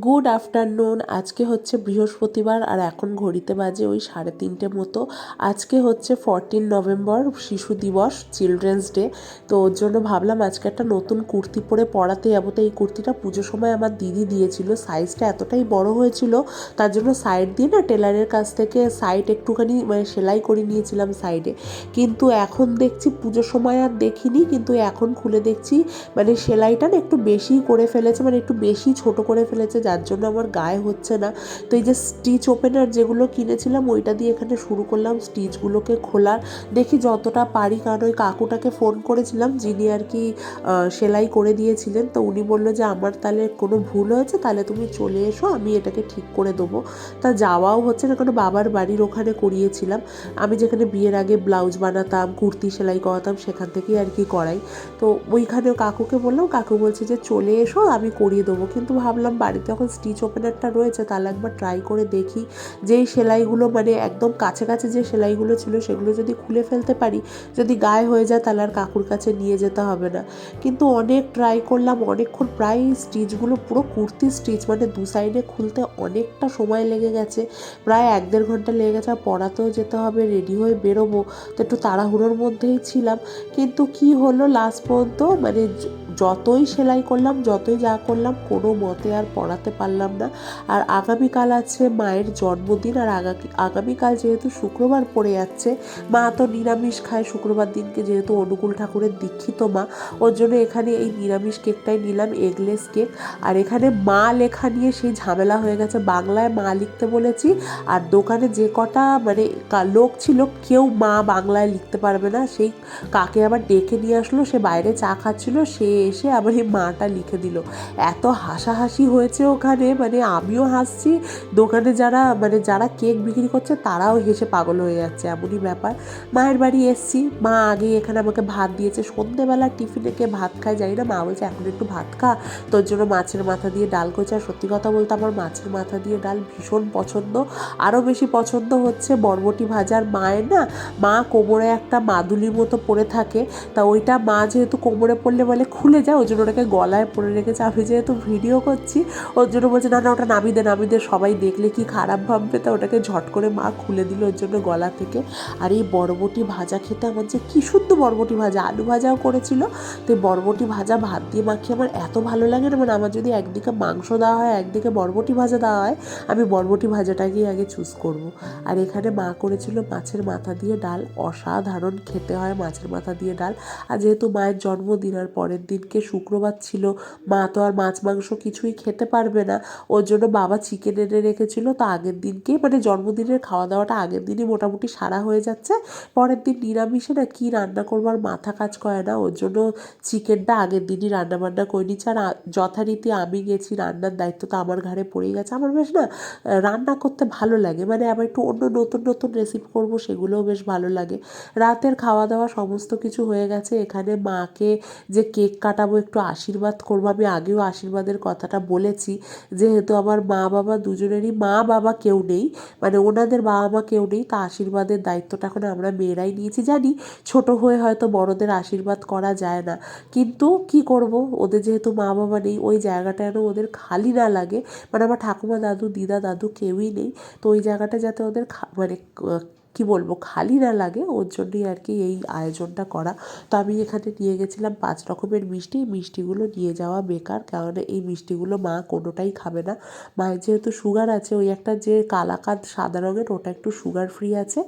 Good afternoon. আজকে হচ্ছে বৃহস্পতিবার আর এখন ঘড়িতে বাজে ওই 3:30 মতো। আজকে হচ্ছে 14 নভেম্বর, শিশু দিবস, চিলড্রেন্স ডে। তো ওর জন্য ভাবলাম আজকে একটা নতুন কুর্তি পরে পড়াতে যাবো। তো এই কুর্তিটা পুজোর সময় আমার দিদি দিয়েছিল, সাইজটা এতটাই বড় হয়েছিল, তার জন্য সাইড দিয়ে না টেলারের কাছ থেকে সাইড একটুখানি মানে সেলাই করে নিয়েছিলাম সাইডে। কিন্তু এখন দেখছি পুজোর সময় আর দেখিনি, কিন্তু এখন খুলে দেখছি মানে সেলাইটা না একটু বেশি করে ফেলেছে, মানে একটু বেশি ছোট করে ফেলেছে, যার জন্য আমার গায়ে হচ্ছে না। তো এই যে স্টিচ ওপেনার যেগুলো কিনেছিলাম ওইটা দিয়ে এখানে শুরু করলাম স্টিচগুলোকে খোলার। দেখি যতটা পারি, কারণ ওই কাকুটাকে ফোন করেছিলাম যিনি আর কি সেলাই করে দিয়েছিলেন। তো উনি বললো যে আমার তাহলে কোনো ভুল হয়েছে, তাহলে তুমি চলে এসো, আমি এটাকে ঠিক করে দেবো। তা যাওয়াও হচ্ছে না, কারণ বাবার বাড়ির ওখানে করিয়েছিলাম। আমি যেখানে বিয়ের আগে ব্লাউজ বানাতাম, কুর্তি সেলাই করাতাম, সেখান থেকেই আর কি করাই। তো ওইখানেও কাকুকে বললাম, কাকু বলছে যে চলে এসো, আমি করিয়ে দেবো। কিন্তু ভাবলাম বাড়িতে যখন স্টিচ ওপেনারটা রয়েছে তাহলে একবার ট্রাই করে দেখি। যেই সেলাইগুলো মানে একদম কাছে কাছে যে সেলাইগুলো ছিল সেগুলো যদি খুলে ফেলতে পারি, যদি গায়ে হয়ে যায় তাহলে আর কাকুর কাছে নিয়ে যেতে হবে না। কিন্তু অনেক ট্রাই করলাম, অনেকক্ষণ, প্রায় স্টিচগুলো পুরো কুর্তি স্টিচ মানে দু সাইডে খুলতে অনেকটা সময় লেগে গেছে, প্রায় 1-1.5 ঘন্টা লেগে গেছে। আর পড়াতেও যেতে হবে, রেডি হয়ে বেরোবো, তো একটু তাড়াহুড়োর মধ্যেই ছিলাম। কিন্তু কি হলো, লাস্ট পর্যন্ত মানে যতই সেলাই করলাম, যতই যা করলাম, কোনো মতে আর পড়াতে পারলাম না। আর আগামীকাল আছে মায়ের জন্মদিন, আর আগামীকাল যেহেতু শুক্রবার পড়ে যাচ্ছে, মা তো নিরামিষ খায় শুক্রবার দিনকে, যেহেতু অনুকূল ঠাকুরের দীক্ষিত মা, ওর জন্য এখানে এই নিরামিষ কেকটাই নিলাম, এগলেস কেক। আর এখানে মা লেখা নিয়ে সেই ঝামেলা হয়ে গেছে, বাংলায় মা লিখতে বলেছি, আর দোকানে যে কটা মানে লোক ছিল কেউ মা বাংলায় লিখতে পারবে না। সেই কাকে আবার ডেকে নিয়ে আসলো, সে বাইরে চা খাচ্ছিল, সে এসে আবার এই মাটা লিখে দিল। এত হাসাহাসি হয়েছে ওখানে, মানে আমিও হাসছি, দোকানে যারা কেক বিক্রি করছে তারাও হেসে পাগল হয়ে যাচ্ছে, এমনই ব্যাপার। মায়ের বাড়ি এসছি, মা আগেই এখানে আমাকে ভাত দিয়েছে। সন্ধ্যেবেলা টিফিনে কে ভাত খায় জানি না, মা বলছে এখন একটু ভাত খা, তোর জন্য মাছের মাথা দিয়ে ডাল করছে। আর সত্যি কথা বলতে আমার মাছের মাথা দিয়ে ডাল ভীষণ পছন্দ। আরও বেশি পছন্দ হচ্ছে বরবটি ভাজার। মায়ের না, মা কোমরে একটা মাদুলির মতো পরে থাকে, তা ওইটা মা যেহেতু কোমরে পড়লে বলে খুলে যায়, ওই জন্য ওটাকে গলায় পরে রেখেছে। আমি যেহেতু ভিডিও করছি ওর জন্য বলছে না না ওটা নামিয়ে দে, সবাই দেখলে কি খারাপ ভাববে, তা ওটাকে ঝট করে মা খুলে দিল ওর জন্য গলা থেকে। আর এই বরবটি ভাজা খেতে আমার যে কী শুদ্ধ, বরবটি ভাজা, আলু ভাজাও করেছিল, তো এই বরবটি ভাজা ভাত দিয়ে মাখিয়ে আমার এত ভালো লাগে না। মানে আমার যদি একদিকে মাংস দেওয়া হয়, একদিকে বরবটি ভাজা দেওয়া হয়, আমি বরবটি ভাজাটাকেই আগে চুজ করব। আর এখানে মা করেছিল মাছের মাথা দিয়ে ডাল, অসাধারণ খেতে হয় মাছের মাথা দিয়ে ডাল। আর যেহেতু মায়ের জন্মদিন আর পরের দিনকে শুক্রবার ছিল, মা তো আর মাছ মাংস কিছুই খেতে পারবে না, ওর জন্য বাবা চিকেন এনে রেখেছিল। তো আগের দিনকে মানে জন্মদিনের খাওয়া দাওয়াটা আগের দিনই মোটামুটি সারা হয়ে যাচ্ছে, পরের দিন নিরামিষে না কী রান্না করবো আর মাথা কাজ করে না, ওর জন্য চিকেনটা আগের দিনই রান্নাবান্না করে নিচ্ছে। আর যথারীতি আমি গেছি, রান্নার দায়িত্ব তো আমার ঘাড়ে পড়েই গেছে। আমার বেশ না রান্না করতে ভালো লাগে, মানে আবার একটু অন্য নতুন নতুন রেসিপি করবো, সেগুলোও বেশ ভালো লাগে। রাতের খাওয়া দাওয়া সমস্ত কিছু হয়ে গেছে। এখানে মাকে যে কেক কাটাবো, একটু আশীর্বাদ করবো, আমি আগেও আশীর্বাদের কথাটা বলেছি, যেহেতু আমার মা বাবা দুজনেরই মা বাবা কেউ নেই, মানে ওনাদের বাবা মা কেউ নেই, তা আশীর্বাদের দায়িত্বটা এখন আমরা মেয়েরাই নিয়েছি। জানি ছোট হয়ে হয়তো বড়দের আশীর্বাদ করা যায় না, কিন্তু কি করব, ওদের যেহেতু মা বাবা নেই, ওই জায়গাটা যেন ওদের খালি না লাগে। মানে আমার ঠাকুমা দাদু দিদা দাদু কেউই নেই, তো ওই জায়গাটা যাতে ওদের মানে কী বলবো, খালি না লাগে, ওর জন্যই আর কি এই আয়োজনটা করা। তো আমি এখানে নিয়ে গেছিলাম 5 রকমের মিষ্টি। এই মিষ্টিগুলো নিয়ে যাওয়া বেকার, কারণ এই মিষ্টিগুলো মা কোনোটাই খাবে না। মায়ের যেহেতু সুগার আছে, ওই একটা যে কালাকাঁদ সাদা রঙের ওটা একটু সুগার ফ্রি আছে,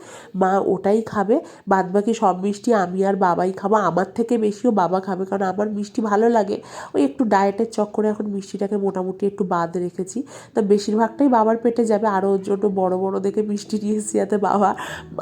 মা ওটাই খাবে। বাদবাকি সব মিষ্টি আমি আর বাবাই খাবো, আমার থেকে বেশিও বাবা খাবে, কারণ আমার মিষ্টি ভালো লাগে। ওই একটু ডায়েটের চক্করে এখন মিষ্টিটাকে মোটামুটি একটু বাদ রেখেছি, তো বেশিরভাগটাই বাবার পেটে যাবে। আরও ওর জন্য বড় বড় দেখে মিষ্টি নিয়ে এসেছি, যাতে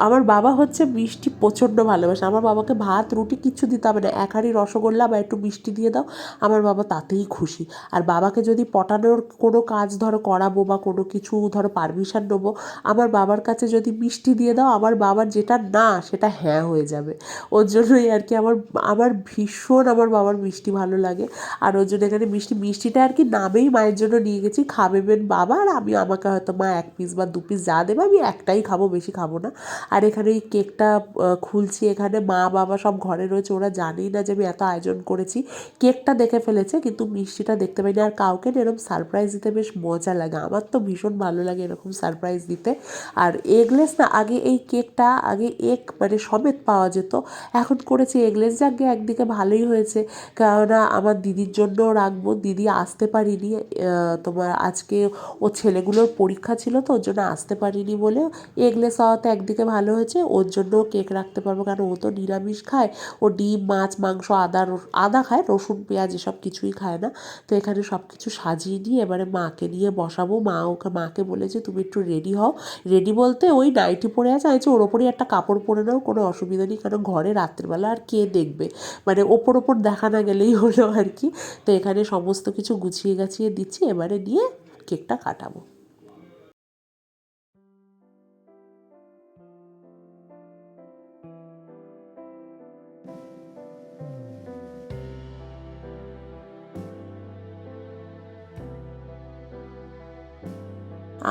আমার বাবা হচ্ছে মিষ্টি প্রচণ্ড ভালোবাসে। আমার বাবাকে ভাত রুটি কিচ্ছু দিতে হবে না, এক হাঁড়ি রসগোল্লা বা একটু মিষ্টি দিয়ে দাও, আমার বাবা তাতেই খুশি। আর বাবাকে যদি পটানোর কোনো কাজ ধরো করাবো বা কোনো কিছু ধরো পারমিশন নেবো, আমার বাবার কাছে যদি মিষ্টি দিয়ে দাও, আমার বাবার যেটা না সেটা হ্যাঁ হয়ে যাবে। ওর জন্যই আর কি আমার আমার ভীষণ আমার বাবার মিষ্টি ভালো লাগে। আর ওর জন্য এখানে মিষ্টিটা আর কি নামেই মায়ের জন্য নিয়ে গেছি, খাবেবেন বাবা, আর আমাকে হয়তো মা 1 পিস বা 2 পিস যা দেবে আমি একটাই খাবো, বেশি খাবো না। আর এখানে এই কেকটা খুলছি, এখানে মা বাবা সব ঘরে রয়েছে, ওরা জানেই না যে আমি এত আয়োজন করেছি। কেকটা দেখে ফেলেছে কিন্তু মিষ্টিটা দেখতে পাইনি। আর কাউকে না এরকম সারপ্রাইজ দিতে বেশ মজা লাগে, আমার তো ভীষণ ভালো লাগে এরকম সারপ্রাইজ দিতে। আর এগলেস না, আগে এই কেকটা আগে এগ মানে সমেত পাওয়া যেত, এখন করেছি এগলেস। যাকে একদিকে ভালোই হয়েছে, কেননা আমার দিদির জন্য রাখবো, দিদি আসতে পারিনি তোমার আজকে ও ছেলেগুলোর পরীক্ষা ছিল তো ওর জন্য আসতে পারিনি বলে এগলেস হওয়াতে একদিকে ভালো হয়েছে, ওর জন্য কেক রাখতে পারবো, কারণ ও তো নিরামিষ খায়, ও ডিম মাছ মাংস আদা খায়, রসুন পেঁয়াজ এসব কিছুই খায় না। তো এখানে সব কিছু সাজিয়ে নিয়ে এবারে মাকে নিয়ে বসাবো। মাকে বলেছে তুমি একটু রেডি হও, রেডি বলতে ওই নাইটি পরে আছে, আমি ওর ওপরই একটা কাপড় পরে নাও, কোনো অসুবিধা নেই, কারণ ঘরে রাত্রিবেলা আর কে দেখবে, মানে ওপর দেখা না গেলেই হলো আর কি। তো এখানে সমস্ত কিছু গুছিয়ে গাছিয়ে দিচ্ছি, এবারে নিয়ে কেকটা কাটাবো।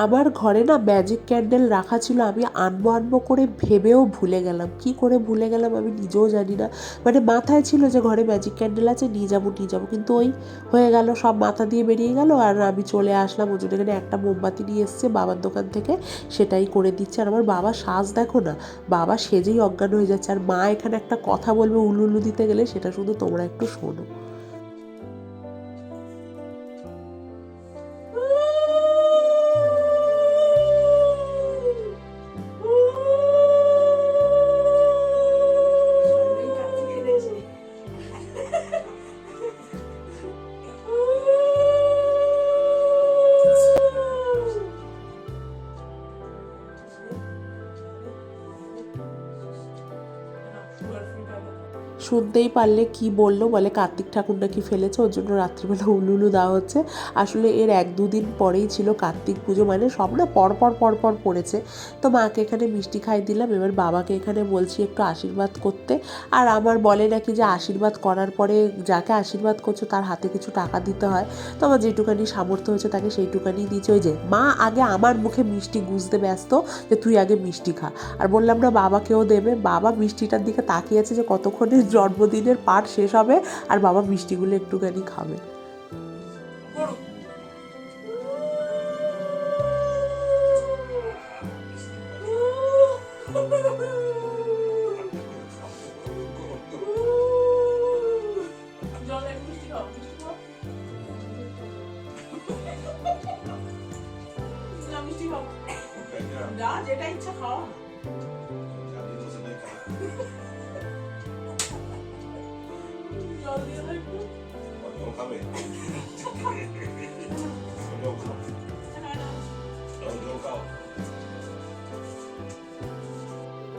আমার ঘরে না ম্যাজিক ক্যান্ডেল রাখা ছিল, আমি আনবো আনবো করে ভেবেও ভুলে গেলাম, কি করে ভুলে গেলাম আমি নিজেও জানি না। মানে মাথায় ছিল যে ঘরে ম্যাজিক ক্যান্ডেল আছে, নিয়ে যাবো কিন্তু ওই হয়ে গেল, সব মাথা দিয়ে বেরিয়ে গেল। আর আমি চলে আসলাম, ওর জন্য এখানে একটা মোমবাতি নিয়ে এসছে বাবার দোকান থেকে, সেটাই করে দিচ্ছে। আর আমার বাবা সাজ দেখো না, বাবা সেজেই অজ্ঞান হয়ে যাচ্ছে। আর মা এখানে একটা কথা বলবে উলুলু দিতে গেলে, সেটা শুধু তোমরা একটু শোনো। শুনতেই পারলে কি বললো, বলে কার্তিক ঠাকুর নাকি ফেলেছে, ওর জন্য রাত্রিবেলা উলুলু দেওয়া হচ্ছে। আসলে এর 1-2 দিন পরেই ছিল কার্তিক পুজো, মানে সব না পরপর পড়েছে। তো মাকে এখানে মিষ্টি খাই দিলাম, এবার বাবাকে এখানে বলছি একটু আশীর্বাদ করতে। আর আমার বলে নাকি যে আশীর্বাদ করার পরে যাকে আশীর্বাদ করছো তার হাতে কিছু টাকা দিতে হয়। তো আমার যেটুকানি সামর্থ্য হয়েছে তাকে সেইটুকানি দিয়েছে। ওই যে মা আগে আমার মুখে মিষ্টি গুঁজতে ব্যস্ত, যে তুই আগে মিষ্টি খা। আর বললাম না বাবাকেও দেবে, বাবা মিষ্টিটার দিকে তাকিয়ে আছে যে কতক্ষণে জন্মদিনের পাঠ শেষ হবে আর বাবা মিষ্টিগুলো একটুখানি খাবে। যেটা ইচ্ছা খাওয়া জল দিয়ে একটু খাবে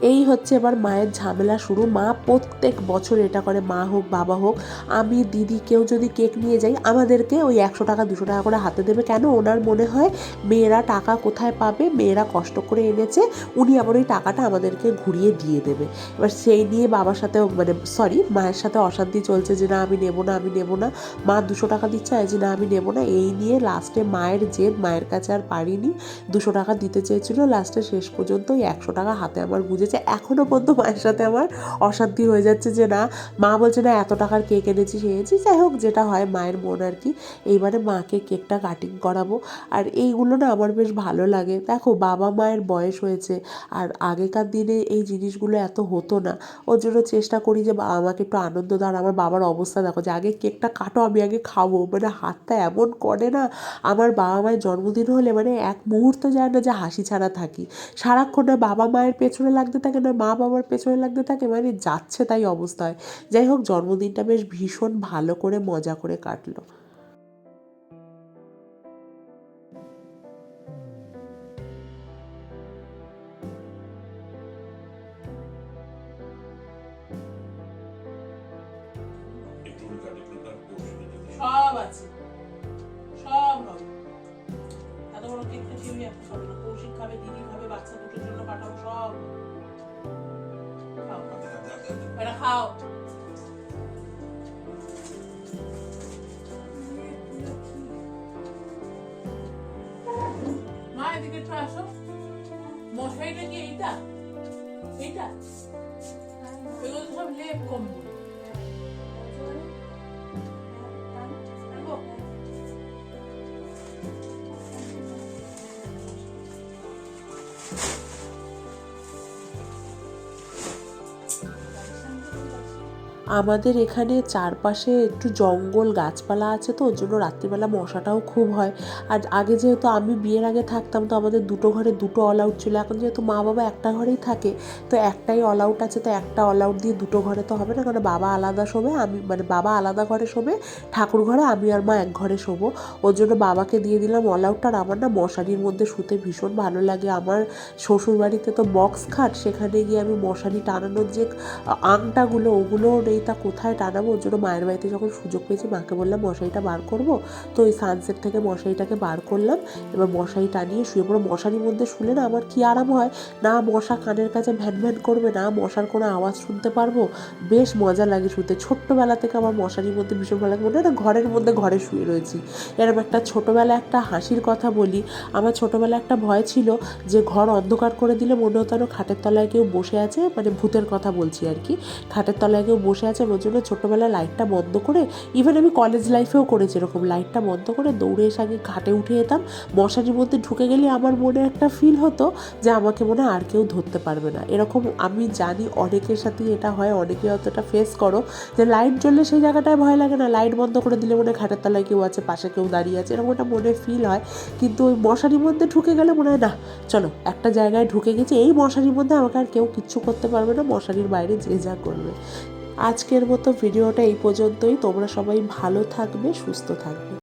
এই হচ্ছে এবার মায়ের ঝামেলা শুরু। মা প্রত্যেক বছর এটা করে, মা হোক বাবা হোক, আমি দিদি কেউ যদি কেক নিয়ে যাই আমাদেরকে ওই 100 টাকা 200 টাকা করে হাতে দেবে। কেন? ওনার মনে হয় মেয়েরা টাকা কোথায় পাবে, মেয়েরা কষ্ট করে এনেছে, উনি আবার ওই টাকাটা আমাদেরকে ঘুরিয়ে দিয়ে দেবে। এবার সেই নিয়ে বাবার সাথে মানে মায়ের সাথে অশান্তি চলছে যে না আমি নেবো না আমি নেবো না। মা 200 টাকা দিচ্ছে, যে না আমি নেবো না। এই নিয়ে লাস্টে মায়ের জেদ, মায়ের কাছে আর পারিনি, 200 টাকা দিতে চেয়েছিল, লাস্টে শেষ পর্যন্ত ওই 100 টাকা হাতে আমার গুঁজেছে। এখনও পর্যন্ত মায়ের সাথে আমার অশান্তি হয়ে যাচ্ছে যে না, মা বলছে না এত টাকার কেক এনেছি এনেছি, যাই হোক যেটা হয় মায়ের মন আর কি। এইবারে মাকে কেকটা কাটিং করাবো। আর এইগুলো না আমার বেশ ভালো লাগে। দেখো বাবা মায়ের বয়স হয়েছে, আর আগেকার দিনে এই জিনিসগুলো এত হতো না, ওর জন্য চেষ্টা করি যে আমাকে একটু আনন্দ দাও। আমার বাবার অবস্থা দেখো, যে আগে কেকটা কাটো আমি আগে খাবো, মানে হাতটা এমন করে না। আমার বাবা মায়ের জন্মদিন হলে মানে এক মুহূর্ত যায় না যে হাসি ছাড়া থাকি, সারাক্ষণ না বাবা মায়ের পেছনে লাগতে থাকে না মা বাবার পেছনে লাগতে থাকে, মানে যাচ্ছে তাই অবস্থা হয়। যাই হোক জন্মদিনটা বেশ ভীষণ ভালো করে মজা করে কাটলো। সব আছে, সব হবে, এত বড় কেকটা কেউই একটা খাবে না, কৌশিক খাবে, দিদি খাবে, বাচ্চা দুটোর জন্য পাঠাবো, সব খাও এটা খাও। মা এদিকে একটু আসো, মশাইটা কি এইটা? এইটা এগুলো তো সব লেপ কম্বল। আমাদের এখানে চারপাশে একটু জঙ্গল গাছপালা আছে, তো ওর জন্য রাত্রিবেলা মশাটাও খুব হয়। আর আগে যেহেতু আমি বিয়ের আগে থাকতাম, তো আমাদের দুটো ঘরে দুটো অল আউট ছিল। এখন যেহেতু মা বাবা একটা ঘরেই থাকে, তো একটাই অল আউট আছে, তো একটা অল আউট দিয়ে দুটো ঘরে তো হবে না, কারণ বাবা আলাদা শোবে, আমি মানে বাবা আলাদা ঘরে শোবে ঠাকুর ঘরে, আমি আর মা এক ঘরে শোবো। ওর জন্য বাবাকে দিয়ে দিলাম অল আউটটা। আর আমার না মশারির মধ্যে শুতে ভীষণ ভালো লাগে। আমার শ্বশুরবাড়িতে তো বক্স খাট, সেখানে গিয়ে আমি মশারি টানানোর যে আংটাগুলো ওগুলোও নেই, তা কোথায় টানাবো। ওর জন্য মায়ের বাড়িতে যখন সুযোগ পেয়েছি মাকে বললাম মশারিটা বার করব, তো ওই সানসেট থেকে মশারিটাকে বার করলাম। এবার মশারি টানিয়ে শুয়ে পড়ো। মশারির মধ্যে শুলে না আমার কী আরাম হয়, না মশা কানের কাছে ভ্যান ভ্যান করবে, না মশার কোনো আওয়াজ শুনতে পারবো, বেশ মজা লাগে শুতে। ছোট্টবেলা থেকে আমার মশারির মধ্যে ভীষণ ভালো লাগে, মনে হয় না ঘরের মধ্যে ঘরে শুয়ে রয়েছি এরকম একটা। ছোটোবেলা একটা হাসির কথা বলি, আমার ছোটোবেলা একটা ভয় ছিল যে ঘর অন্ধকার করে দিলে মনে হতো না খাটের তলায় কেউ বসে আছে, মানে ভূতের কথা বলছি আর কি, খাটের তলায় কেউ বসে আছে। ওর জন্য ছোটোবেলায় লাইটটা বন্ধ করে, ইভেন আমি কলেজ লাইফেও করেছি এরকম, লাইটটা বন্ধ করে দৌড়ে এসে আগে খাটে উঠে যেতাম। মশারির মধ্যে ঢুকে গেলে আমার মনে একটা ফিল হতো যে আমাকে মনে হয় আর কেউ ধরতে পারবে না। এরকম আমি জানি অনেকের সাথেই এটা হয়, অনেকে হয়তো এটা ফেস করো, যে লাইট জ্বললে সেই জায়গাটায় ভয় লাগে না, লাইট বন্ধ করে দিলে মনে হয় খাটের তলায় কেউ আছে, পাশে কেউ দাঁড়িয়ে আছে, এরকম একটা মনে ফিল হয়। কিন্তু ওই মশারির মধ্যে ঢুকে গেলে মনে হয় না, চলো একটা জায়গায় ঢুকে গেছি, এই মশারির মধ্যে আমাকে আর কেউ কিচ্ছু করতে পারবে না, মশারির বাইরে যে যা করবে। আজকের মতো ভিডিওটা এই পর্যন্তই। তোমরা সবাই ভালো থাকবে, সুস্থ থাকবে।